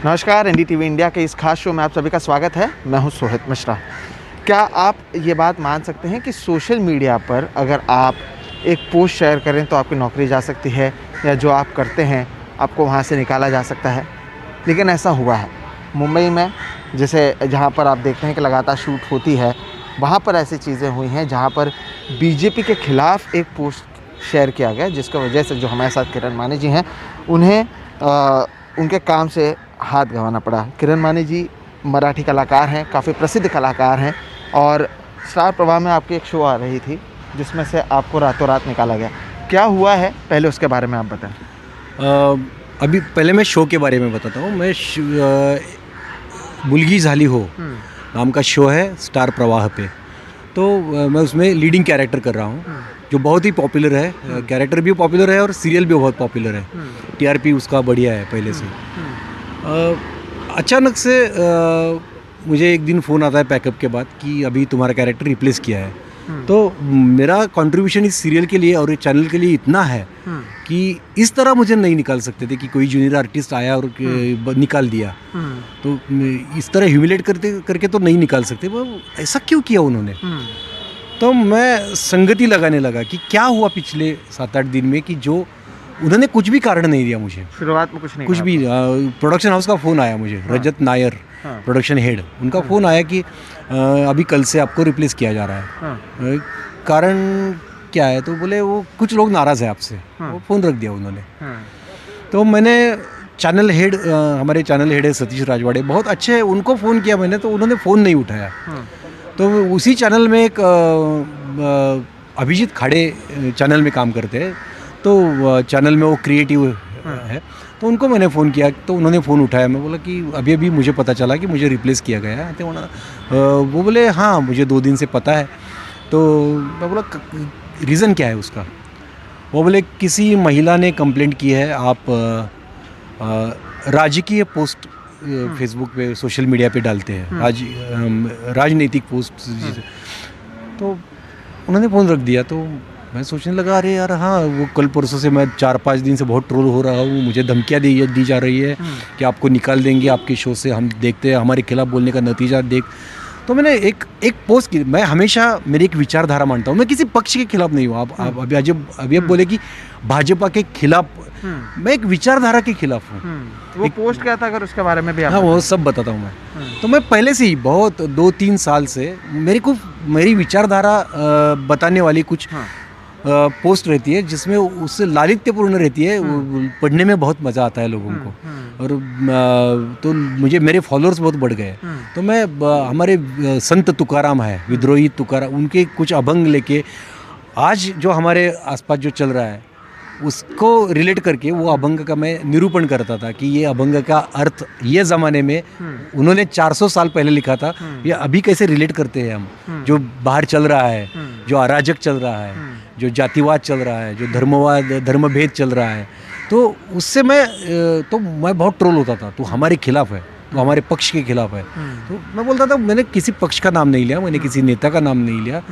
नमस्कार, NDTV India के इस खास शो में आप सभी का स्वागत है। मैं हूं सोहित मिश्रा। क्या आप ये बात मान सकते हैं कि सोशल मीडिया पर अगर आप एक पोस्ट शेयर करें तो आपकी नौकरी जा सकती है, या जो आप करते हैं आपको वहां से निकाला जा सकता है? लेकिन ऐसा हुआ है मुंबई में, जैसे जहां पर आप देखते हैं कि लगातार शूट होती है, वहाँ पर ऐसी चीज़ें हुई हैं जहाँ पर बीजेपी के ख़िलाफ़ एक पोस्ट शेयर किया गया, जिसकी वजह से जो हमारे साथ किरण मानी जी हैं उन्हें उनके काम से हाथ गंवाना पड़ा। किरण मानी जी मराठी कलाकार हैं, काफ़ी प्रसिद्ध कलाकार हैं, और स्टार प्रवाह में आपकी एक शो आ रही थी जिसमें से आपको रातों रात निकाला गया। क्या हुआ है, पहले उसके बारे में आप बताएं। अभी पहले मैं शो के बारे में बताता हूँ। मैं मुलगी झाली हो नाम का शो है स्टार प्रवाह पे, तो मैं उसमें लीडिंग कैरेक्टर कर रहा हूँ, जो बहुत ही पॉपुलर है। कैरेक्टर भी पॉपुलर है और सीरियल भी बहुत पॉपुलर है। टीआरपी उसका बढ़िया है पहले से। अचानक से मुझे एक दिन फ़ोन आता है पैकअप के बाद कि अभी तुम्हारा कैरेक्टर रिप्लेस किया है। तो मेरा कंट्रीब्यूशन इस सीरियल के लिए और इस चैनल के लिए इतना है कि इस तरह मुझे नहीं निकाल सकते थे कि कोई जूनियर आर्टिस्ट आया और निकाल दिया। तो इस तरह ह्यूमिलेट करके तो नहीं निकाल सकते। वो ऐसा क्यों किया उन्होंने? तो मैं संगति लगाने लगा कि क्या हुआ पिछले 7-8 दिन में कि जो उन्होंने कुछ भी कारण नहीं दिया मुझे। शुरुआत में कुछ नहीं, कुछ भी। प्रोडक्शन हाउस का फ़ोन आया मुझे, रजत नायर प्रोडक्शन हेड, उनका फ़ोन आया कि अभी कल से आपको रिप्लेस किया जा रहा है। कारण क्या है? तो बोले वो कुछ लोग नाराज़ हैं आपसे। वो फ़ोन रख दिया उन्होंने। तो मैंने चैनल हेड, हमारे चैनल हेड है सतीश राजवाड़े, बहुत अच्छे हैं, उनको फ़ोन किया मैंने, तो उन्होंने फ़ोन नहीं उठाया। तो उसी चैनल में एक अभिजीत खाड़े चैनल में काम करते हैं, तो चैनल में वो क्रिएटिव है, तो उनको मैंने फ़ोन किया तो उन्होंने फ़ोन उठाया। मैं बोला कि अभी मुझे पता चला कि मुझे रिप्लेस किया गया है। तो वो बोले हाँ मुझे 2 दिन से पता है। तो मैं बोला रीज़न क्या है उसका? वो बोले किसी महिला ने कंप्लेंट की है, आप राजकीय पोस्ट फेसबुक पे सोशल मीडिया पे डालते हैं, राजनीतिक पोस्ट। तो उन्होंने फ़ोन रख दिया। तो मैं सोचने लगा अरे यार हाँ, वो कल परसों से मैं 4-5 दिन से बहुत ट्रोल हो रहा हूँ, मुझे धमकियाँ दी जा रही है कि आपको निकाल देंगे आपके शो से, हम देखते हैं हमारे खिलाफ बोलने का नतीजा देख। तो मैंने एक पोस्ट की। मैं हमेशा मेरी एक विचारधारा मानता हूँ, मैं किसी पक्ष के खिलाफ नहीं हूँ। आप अभी बोले कि भाजपा के खिलाफ, मैं एक विचारधारा के खिलाफ हूँ। वो पोस्ट क्या था, अगर उसके बारे में भी आप? हाँ, वो सब बताता हूँ मैं। तो मैं पहले से ही बहुत 2-3 साल से मेरी विचारधारा बताने वाली कुछ पोस्ट रहती है, जिसमें उससे लालित्यपूर्ण रहती है। पढ़ने में बहुत मज़ा आता है लोगों को, और तो मेरे फॉलोअर्स बहुत बढ़ गए। तो मैं हमारे संत तुकाराम है, विद्रोही तुकाराम, उनके कुछ अभंग लेके आज जो हमारे आसपास जो चल रहा है उसको रिलेट करके वो अभंग का मैं निरूपण करता था कि ये अभंग का अर्थ ये ज़माने में उन्होंने 400 साल पहले लिखा था, ये अभी कैसे रिलेट करते हैं हम। जो बाहर चल रहा है, जो अराजक चल रहा है, जो जातिवाद चल रहा है, जो धर्मभेद चल रहा है, तो उससे मैं बहुत ट्रोल होता था। तो हमारे खिलाफ है, तो हमारे पक्ष के खिलाफ है। तो मैं बोलता था, मैंने किसी पक्ष का नाम नहीं लिया, मैंने किसी नेता का नाम नहीं लिया।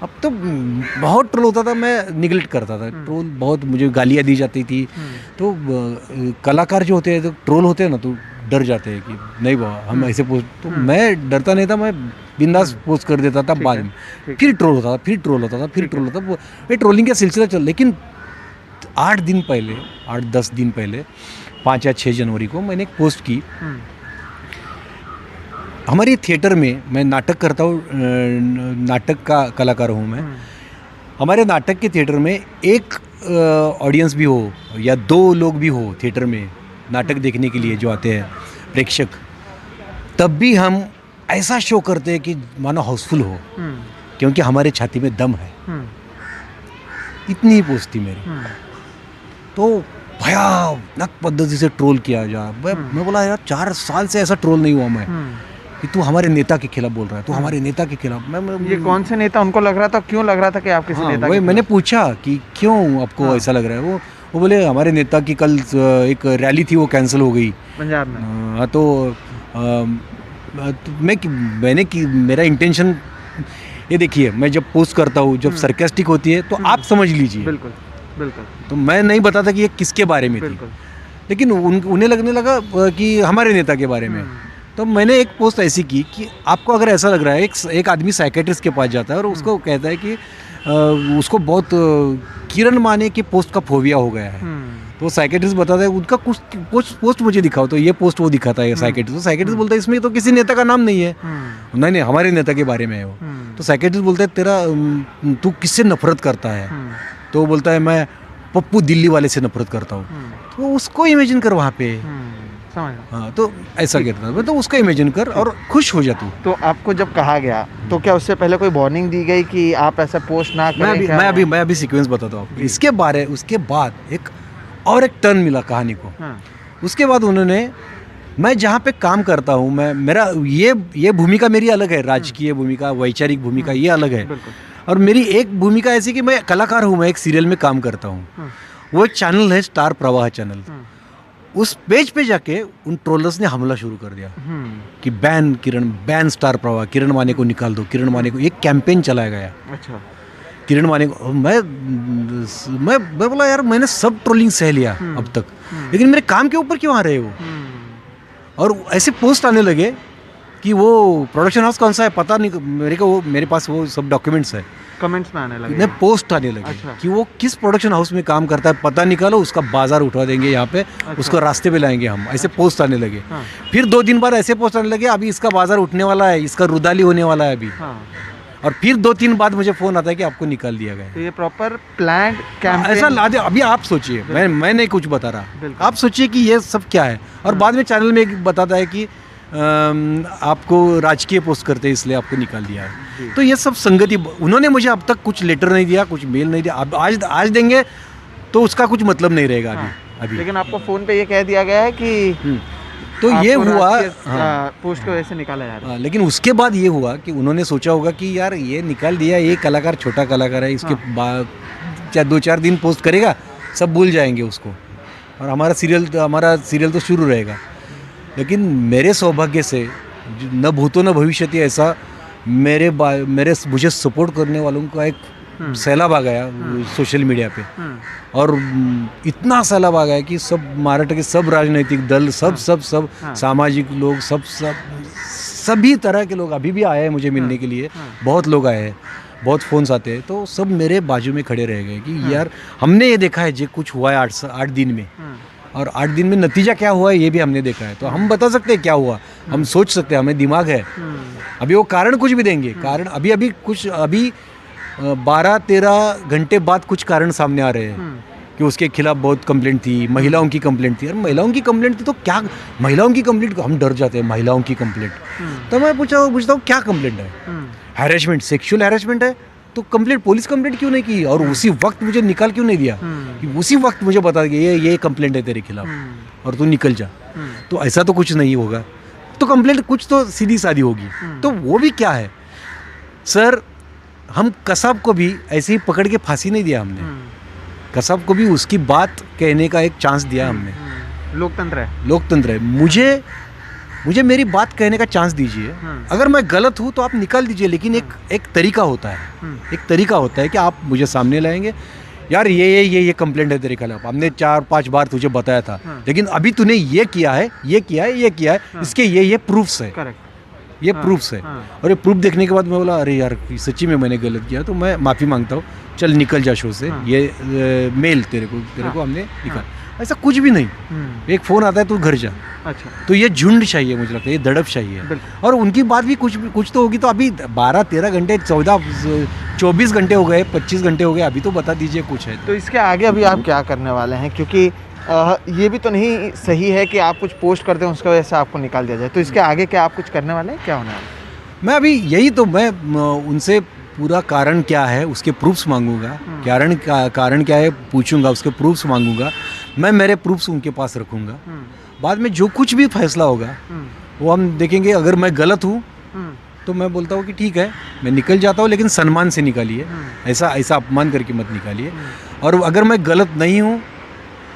अब तो बहुत ट्रोल होता था, मैं निगलेक्ट करता था। ट्रोल बहुत, मुझे गालियाँ दी जाती थी। तो कलाकार जो होते हैं, तो ट्रोल होते हैं ना, तो डर जाते हैं कि नहीं बाबा हम ऐसे पोस्ट। तो मैं डरता नहीं था, मैं बिंदास पोस्ट कर देता था। बाद में फिर ट्रोल होता था। ये ट्रोलिंग का सिलसिला चल। लेकिन 8-10 दिन पहले 5 या 6 जनवरी को मैंने एक पोस्ट की। हमारे थिएटर में, मैं नाटक करता हूँ, नाटक का कलाकार हूँ मैं। हमारे नाटक के थिएटर में एक ऑडियंस भी हो या 2 लोग भी हो थिएटर में नाटक देखने के लिए जो आते हैं प्रेक्षक, तब भी हम ऐसा शो करते हैं कि मानो हाउसफुल हो, क्योंकि हमारे छाती में दम है। इतनी ही पोस्ट थी मेरी। तो भयानक पद्धति से ट्रोल किया जा। मैं बोला यार 4 साल से ऐसा ट्रोल नहीं हुआ मैं कि तू हमारे नेता के खिलाफ बोल रहा है, तू हमारे नेता के खिलाफ। ये कौन से नेता उनको लग रहा था, क्यों लग रहा था कि आप किसी नेता के? मैंने पूछा कि क्यों आपको ऐसा लग रहा है। वो बोले हमारे नेता की कल एक रैली थी, वो कैंसिल हो गई पंजाब में। हाँ, तो मेरा इंटेंशन ये देखिए, मैं जब पोस्ट करता हूँ, जब सरकास्टिक होती है तो आप समझ लीजिए। बिल्कुल। तो मैं नहीं बताता कि ये किसके बारे में थी। लेकिन उन्हें लगने लगा कि हमारे नेता के बारे में। तो मैंने एक पोस्ट ऐसी की कि आपको अगर ऐसा लग रहा है, एक आदमी साइकेट्रिस्ट के पास जाता है और उसको कहता है कि उसको बहुत किरण माने की पोस्ट का फोबिया हो गया है। तो साइकेट्रिस्ट बताता है उनका कुछ पोस्ट मुझे दिखाओ, तो ये पोस्ट वो दिखाता है साइकेट्रिस्ट। तो साइकेट्रिस्ट बोलता है इसमें तो किसी नेता का नाम नहीं है। नहीं हमारे नेता के बारे में है वो। तो साइकेट्रिस्ट बोलता है तेरा तू किससे नफरत करता है? तो वो बोलता है मैं पप्पू दिल्ली वाले से नफरत करता हूँ। तो उसको इमेजिन कर वहाँ पे। हाँ, तो ऐसा कहता है, तो उसका इमेजिन कर और खुश हो जा तू। तो आपको जब कहा गया तो क्या उससे पहले कोई वार्निंग दी गई कि आप ऐसा पोस्ट ना करें? मैं अभी सीक्वेंस बताता हूँ इसके उसके बाद एक टर्न मिला कहानी को। उसके बाद उन्होंने, मैं जहाँ पे काम करता हूँ, मेरा ये भूमिका मेरी अलग है, राजकीय भूमिका, वैचारिक भूमिका ये अलग है। और मेरी एक भूमिका ऐसी कि मैं कलाकार हूँ, मैं एक सीरियल में काम करता हूँ। वो एक चैनल है स्टार प्रवाह चैनल। उस पेज पे जाके उन ट्रोलर्स ने हमला शुरू कर दिया कि बैन स्टार प्रवाह, किरण माने को निकाल दो, किरण माने को। एक कैंपेन चलाया गया। अच्छा। किरण माने को मैं बोला यार मैंने सब ट्रोलिंग सह लिया अब तक, लेकिन मेरे काम के ऊपर क्यों आ रहे हो? और ऐसे पोस्ट आने लगे कि वो प्रोडक्शन हाउस कौन सा है पता नहीं मेरे पास वो सब डॉक्यूमेंट्स है। कमेंट्स में आने लगे, नहीं पोस्ट आने लगे। अच्छा। कि वो किस प्रोडक्शन हाउस में काम करता है पता निकालो, उसका बाजार उठवा देंगे यहाँ पे। अच्छा। उसको रास्ते पे लाएंगे हम, ऐसे पोस्ट आने लगे। हाँ। फिर 2 दिन बाद ऐसे पोस्ट आने लगे अभी इसका बाजार उठने वाला है, इसका रुदाली होने वाला है अभी। हाँ। और फिर 2-3 बाद मुझे फोन आता है कि आपको निकाल दिया गया। तो ये प्रॉपर प्लान्ड कैंपेन ऐसा ला दे। अभी आप सोचिए, मैं नहीं कुछ बता रहा, आप सोचिए कि ये सब क्या है। और बाद में चैनल में एक बताता है कि आपको राजकीय पोस्ट करते हैं इसलिए आपको निकाल दिया है। तो ये सब संगति, उन्होंने मुझे अब तक कुछ लेटर नहीं दिया, कुछ मेल नहीं दिया। अब आज देंगे तो उसका कुछ मतलब नहीं रहेगा अभी। लेकिन आपको फोन पे ये कह दिया गया है कि तो ये हुआ। पोस्ट को ऐसे निकाला जा रहा है। लेकिन उसके बाद ये हुआ कि उन्होंने सोचा होगा कि यार ये निकाल दिया, ये कलाकार छोटा कलाकार है, इसके बाद चाहे 2-4 दिन पोस्ट करेगा सब भूल जाएंगे उसको, और हमारा सीरियल तो शुरू रहेगा। लेकिन मेरे सौभाग्य से न भूतो न भविष्यति ऐसा मुझे सपोर्ट करने वालों का एक सैलाब आ गया सोशल मीडिया पे। और इतना सैलाब आ गया कि सब महाराष्ट्र के सब राजनीतिक दल, सब सामाजिक लोग, सभी तरह के लोग अभी भी आए हैं मुझे मिलने के लिए। बहुत लोग आए हैं, बहुत फ़ोन्स आते हैं। तो सब मेरे बाजू में खड़े रह गए कि यार हमने ये देखा है जो कुछ हुआ है 8 दिन में, और 8 दिन में नतीजा क्या हुआ है ये भी हमने देखा है। तो हम बता सकते हैं क्या हुआ, हम सोच सकते हैं, हमें दिमाग है। अभी वो कारण कुछ भी देंगे, कारण अभी 12-13 घंटे बाद कुछ कारण सामने आ रहे हैं कि उसके खिलाफ बहुत कंप्लेंट थी, महिलाओं की कंप्लेंट थी। और महिलाओं की कंप्लेंट थी तो क्या, महिलाओं की कंप्लेंट हम डर जाते हैं, महिलाओं की कंप्लेंट। तो मैं पूछता हूँ क्या कंप्लेंट है? हैरेसमेंट, सेक्सुअल हैरेसमेंट है तो कंप्लेंट, पुलिस कंप्लेंट क्यों नहीं की? और उसी वक्त मुझे निकाल क्यों नहीं दिया कि उसी वक्त मुझे बता दिया ये कंप्लेंट है तेरे खिलाफ और तू निकल जा। तो ऐसा तो कुछ नहीं होगा, तो कंप्लेंट कुछ तो सीधी सादी होगी। तो वो भी क्या है सर, हम कसाब को भी ऐसे ही पकड़ के फांसी नहीं दिया हमने, कसाब को भी उसकी बात कहने का एक चांस दिया हमने। लोकतंत्र है। मुझे मेरी बात कहने का चांस दीजिए। अगर मैं गलत हूँ तो आप निकाल दीजिए, लेकिन एक तरीका होता है, एक तरीका होता है कि आप मुझे सामने लाएंगे, यार ये कंप्लेंट है तेरे खिलाफ, हमने 4-5 बार तुझे बताया था, लेकिन अभी तूने ये किया है, इसके ये प्रूफ्स है, ये प्रूफ्स है। और ये प्रूफ देखने के बाद मैं बोला अरे यार सच्ची में मैंने गलत किया, तो मैं माफ़ी मांगता हूँ, चल निकल जा शो से। ये मेल तेरे को हमने निकाल। ऐसा कुछ भी नहीं, एक फ़ोन आता है तू घर जा। अच्छा। तो ये झुंड चाहिए, मुझे लगता है ये दड़प चाहिए। और उनकी बात भी कुछ तो होगी। तो अभी 12-13 घंटे, 24 घंटे हो गए, 25 घंटे हो गए, अभी तो बता दीजिए कुछ है तो इसके आगे अभी आप क्या करने वाले हैं? क्योंकि ये भी तो नहीं सही है कि आप कुछ पोस्ट करते हैं उसकी वजह से आपको निकाल दिया जाए। तो इसके आगे क्या आप कुछ करने वाले हैं, क्या होने वाला है? मैं अभी यही तो, मैं उनसे पूरा कारण क्या है उसके प्रूफ्स मांगूंगा, कारण क्या है पूछूंगा, उसके प्रूफ्स मांगूंगा। मैं मेरे प्रूफ्स उनके पास रखूंगा। बाद में जो कुछ भी फैसला होगा वो हम देखेंगे। अगर मैं गलत हूँ तो मैं बोलता हूँ कि ठीक है मैं निकल जाता हूँ, लेकिन सम्मान से निकालिए, ऐसा अपमान करके मत निकालिए। और अगर मैं गलत नहीं हूँ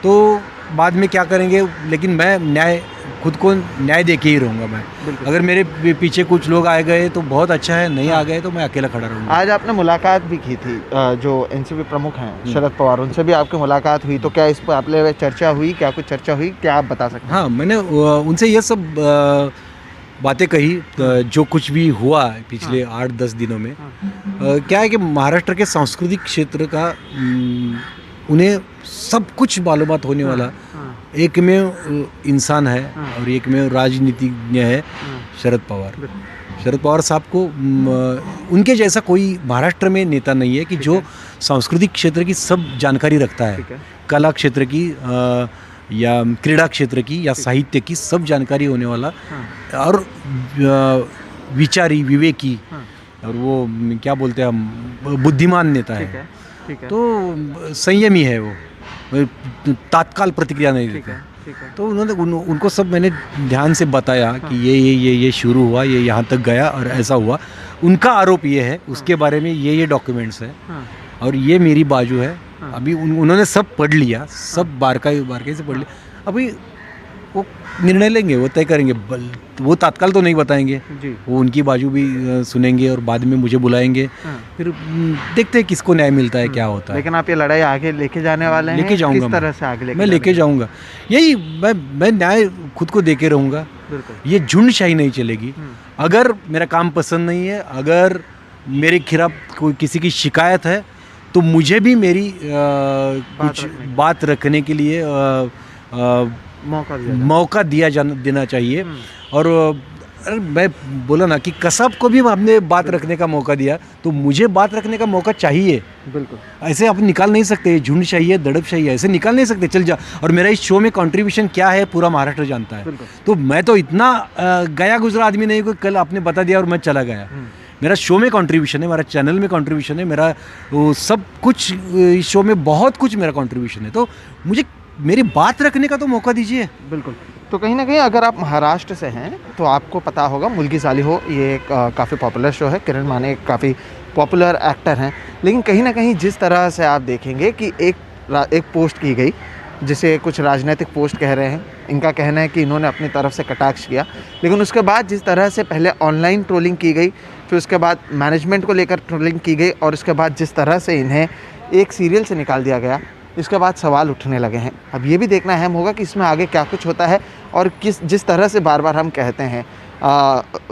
तो बाद में क्या करेंगे, लेकिन मैं न्याय खुद को न्याय दे के ही रहूँगा मैं। अगर मेरे पीछे कुछ लोग आ गए तो बहुत अच्छा है, नहीं आ गए तो मैं अकेला खड़ा रहूँगा। आज आपने मुलाकात भी की थी जो एनसीपी प्रमुख हैं शरद पवार, उनसे भी आपकी मुलाकात हुई, तो क्या इस पर आप लोगों में चर्चा हुई, क्या कुछ चर्चा हुई, क्या आप बता सकते हैं? हाँ, मैंने उनसे ये सब बातें कही, जो कुछ भी हुआ पिछले 8-10 दिनों में। क्या है कि महाराष्ट्र के सांस्कृतिक क्षेत्र का उन्हें सब कुछ मालूमात होने वाला एक में इंसान है और एक में राजनीतिज्ञ है शरद पवार। शरद पवार साहब को उनके जैसा कोई महाराष्ट्र में नेता नहीं है कि जो सांस्कृतिक क्षेत्र की सब जानकारी रखता है, कला क्षेत्र की या क्रीड़ा क्षेत्र की या साहित्य की सब जानकारी होने वाला और विचारी, विवेकी और वो क्या बोलते हैं हम, बुद्धिमान नेता है। तो संयमी है वो, तात्काल प्रतिक्रिया नहीं देता। तो उन्होंने उनको सब मैंने ध्यान से बताया कि ये शुरू हुआ, ये यहाँ तक गया और ऐसा हुआ। उनका आरोप ये है, उसके बारे में ये डॉक्यूमेंट्स है और ये मेरी बाजू है। अभी उन्होंने सब पढ़ लिया, सब बारकाई से पढ़ लिया। अभी वो निर्णय लेंगे, वो तय करेंगे। वो तत्काल तो नहीं बताएंगे, वो उनकी बाजू भी सुनेंगे और बाद में मुझे बुलाएंगे। फिर देखते हैं किसको न्याय मिलता है, क्या होता है। लेकिन आप ये लड़ाई आगे लेके जाने वाले हैं? लेके जाऊंगा, किस तरह से आगे मैं लेके जाऊंगा। यही मैं न्याय खुद को देके रहूँगा। ये झुंडशाही नहीं चलेगी। अगर मेरा काम पसंद नहीं है, अगर मेरे खिलाफ कोई किसी की शिकायत है, तो मुझे भी मेरी कुछ बात रखने के लिए मौका देना चाहिए। और मैं बोला ना कि कसब को भी हमने बात रखने का मौका दिया, तो मुझे बात रखने का मौका चाहिए। बिल्कुल, ऐसे आप निकाल नहीं सकते। झुंड चाहिए, दड़प चाहिए, ऐसे निकाल नहीं सकते। चल जा। और मेरा इस शो में कंट्रीब्यूशन क्या है पूरा महाराष्ट्र जानता है। तो मैं तो इतना गया गुजरा आदमी नहीं, कोई कल आपने बता दिया और मैं चला गया। मेरा शो में कंट्रीब्यूशन है, मेरा चैनल में कंट्रीब्यूशन है, मेरा वो सब कुछ इस शो में बहुत कुछ मेरा कंट्रीब्यूशन है। तो मुझे मेरी बात रखने का तो मौका दीजिए। बिल्कुल। तो कहीं ना कहीं अगर आप महाराष्ट्र से हैं तो आपको पता होगा मुलगी साली हो, ये काफ़ी पॉपुलर शो है। किरण माने काफ़ी पॉपुलर एक्टर हैं, लेकिन कहीं ना कहीं जिस तरह से आप देखेंगे कि एक पोस्ट की गई जिसे कुछ राजनीतिक पोस्ट कह रहे हैं, इनका कहना है कि इन्होंने अपनी तरफ से कटाक्ष किया, लेकिन उसके बाद जिस तरह से पहले ऑनलाइन ट्रोलिंग की गई, फिर उसके बाद मैनेजमेंट को लेकर ट्रोलिंग की गई और उसके बाद जिस तरह से इन्हें एक सीरियल से निकाल दिया गया, इसके बाद सवाल उठने लगे हैं। अब ये भी देखना अहम होगा कि इसमें आगे क्या कुछ होता है और जिस तरह से बार बार हम कहते हैं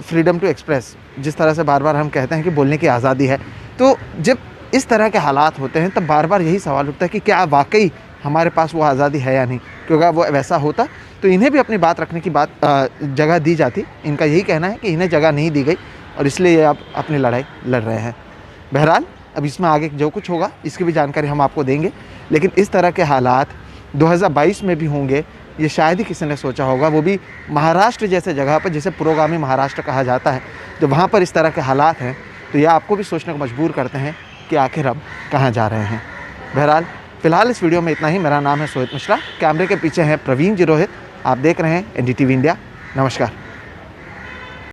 फ्रीडम टू एक्सप्रेस, जिस तरह से बार बार हम कहते हैं कि बोलने की आज़ादी है, तो जब इस तरह के हालात होते हैं तब बार बार यही सवाल उठता है कि क्या वाकई हमारे पास वो आज़ादी है या नहीं। क्योंकि वो वैसा होता तो इन्हें भी अपनी बात रखने की जगह दी जाती। इनका यही कहना है कि इन्हें जगह नहीं दी गई और इसलिए ये आप अपनी लड़ाई लड़ रहे हैं। बहरहाल अब इसमें आगे जो कुछ होगा इसकी भी जानकारी हम आपको देंगे, लेकिन इस तरह के हालात 2022 में भी होंगे ये शायद ही किसी ने सोचा होगा, वो भी महाराष्ट्र जैसे जगह पर, जिसे पुरोगामी महाराष्ट्र कहा जाता है। जब वहाँ पर इस तरह के हालात हैं तो यह आपको भी सोचने को मजबूर करते हैं कि आखिर अब कहाँ जा रहे हैं। बहरहाल फ़िलहाल इस वीडियो में इतना ही। मेरा नाम है सोहित मिश्रा, कैमरे के पीछे हैं प्रवीण जी रोहित। आप देख रहे हैं NDTV इंडिया। नमस्कार।